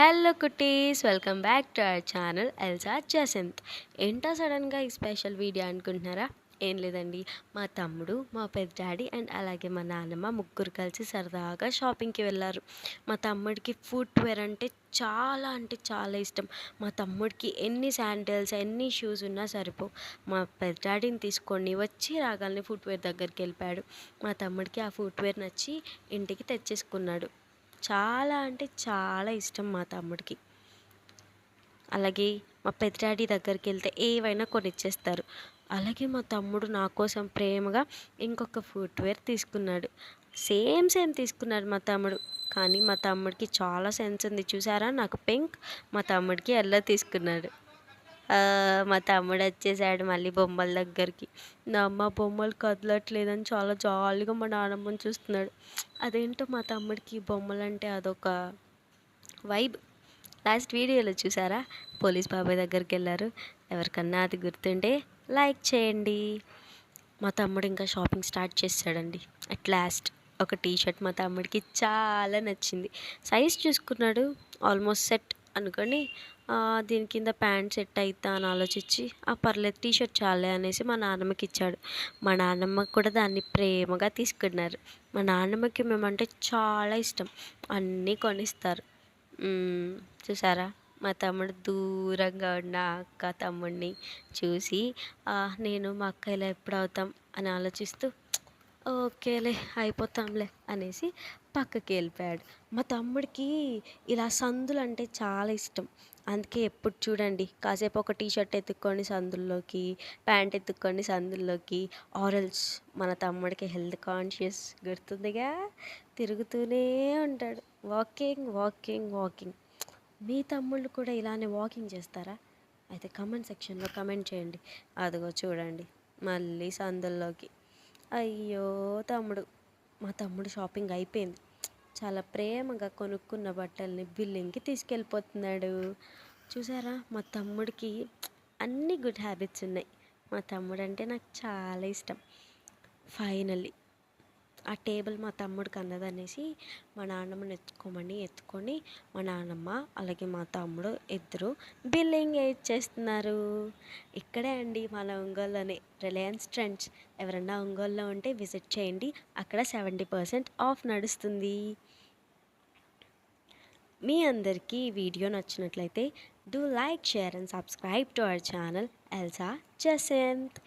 Hello cuties, welcome back to our channel Elsa Jasanth. ఏంటో సడన్గా ఈ స్పెషల్ వీడియో అనుకుంటున్నారా? ఏం లేదండి, మా తమ్ముడు, మా పెద్ద డాడీ అండ్ అలాగే మా నాన్నమ్మ ముగ్గురు కలిసి సరదాగా షాపింగ్కి వెళ్ళారు. మా తమ్ముడికి ఫుట్వేర్ అంటే చాలా ఇష్టం. మా తమ్ముడికి ఎన్ని శాండిల్స్ ఎన్ని షూస్ ఉన్నా సరిపోవు. మా పెద్ద డాడీని తీసుకొని వచ్చి రాగానే ఫుట్వేర్ దగ్గరికి వెళ్ళిపోయాడు. మా తమ్ముడికి ఆ ఫుట్వేర్ నచ్చి ఇంటికి తెచ్చేసుకున్నాడు. చాలా అంటే చాలా ఇష్టం మా తమ్ముడికి. అలాగే మా పెద్ద డాడీ దగ్గరికి వెళ్తే ఏవైనా కొనిచ్చేస్తారు. అలాగే మా తమ్ముడు నా కోసం ప్రేమగా ఇంకొక ఫుట్వేర్ తీసుకున్నాడు. సేమ్ తీసుకున్నాడు మా తమ్ముడు. కానీ మా తమ్ముడికి చాలా సెన్స్ ఉంది. చూసారా, నాకు పింక్, మా తమ్ముడికి ఎల్లో తీసుకున్నాడు. మా తమ్ముడు వచ్చేసాడు మళ్ళీ బొమ్మల దగ్గరికి. నా అమ్మ బొమ్మలు కదలట్లేదని చాలా జాలీగా మా నాన్నమ్మని చూస్తున్నాడు. అదేంటో మా తమ్ముడికి బొమ్మలంటే అదొక వైబ్. లాస్ట్ వీడియోలో చూసారా, పోలీస్ బాబాయ్ దగ్గరికి వెళ్ళారు. ఎవరికన్నా అది గుర్తుంటే లైక్ చేయండి. మా తమ్ముడు ఇంకా షాపింగ్ స్టార్ట్ చేశాడండి. అట్ లాస్ట్ ఒక టీషర్ట్ మా తమ్ముడికి చాలా నచ్చింది. సైజ్ చూసుకున్నాడు, ఆల్మోస్ట్ సెట్ అనుకొని దీని కింద ప్యాంట్ సెట్ అవుతా అని ఆలోచించి పర్లేదు టీషర్ట్ చాలే అనేసి మా నాన్నమ్మకి ఇచ్చాడు. మా నాన్నమ్మ కూడా దాన్ని ప్రేమగా తీసుకున్నారు. మా నాన్నమ్మకి మేమంటే చాలా ఇష్టం, అన్నీ కొనిస్తారు. చూసారా, మా తమ్ముడు దూరంగా ఉన్న అక్క తమ్ముడిని చూసి నేను మా అక్క ఇలా ఎప్పుడు అవుతాం అని ఆలోచిస్తూ ఓకేలే అయిపోతాంలే అనేసి పక్కకి వెళ్ళిపోయాడు. మా తమ్ముడికి ఇలా సందులు అంటే చాలా ఇష్టం. అందుకే ఎప్పుడు చూడండి కాసేపు ఒక టీషర్ట్ ఎత్తుక్కొని సందుల్లోకి, ప్యాంట్ ఎత్తుక్కొని సందుల్లోకి, ఆరల్స్ మన తమ్ముడికి హెల్త్ కాన్షియస్ గుర్తుందిగా, తిరుగుతూనే ఉంటాడు. వాకింగ్. మీ తమ్ముళ్ళు కూడా ఇలానే వాకింగ్ చేస్తారా? అయితే కమెంట్ సెక్షన్లో కమెంట్ చేయండి. అదిగో చూడండి మళ్ళీ సందుల్లోకి. అయ్యో తమ్ముడు, మా తమ్ముడు షాపింగ్ అయిపోయింది. చాలా ప్రేమగా కొనుక్కున్న బట్టల్ని బిల్లింగ్కి తీసుకెళ్ళిపోతున్నాడు. చూసారా, మా తమ్ముడికి అన్ని గుడ్ హ్యాబిట్స్ ఉన్నాయి. మా తమ్ముడు అంటే నాకు చాలా ఇష్టం. ఫైనల్లీ ఆ టేబుల్ మా తమ్ముడికి అన్నదనేసి మా నాన్నమ్మని ఎత్తుకొని మా నాన్నమ్మ అలాగే మా తమ్ముడు ఇద్దరు బిల్లింగ్ చేస్తున్నారు. ఇక్కడే అండి మన ఒంగోలులోనే రిలయన్స్ ట్రెండ్స్. ఎవరన్నా ఒంగోలులో ఉంటే విజిట్ చేయండి, అక్కడ 70% ఆఫ్ నడుస్తుంది. మీ అందరికీ ఈ వీడియో నచ్చినట్లయితే do like, share and subscribe to our channel Elsa జసంత్.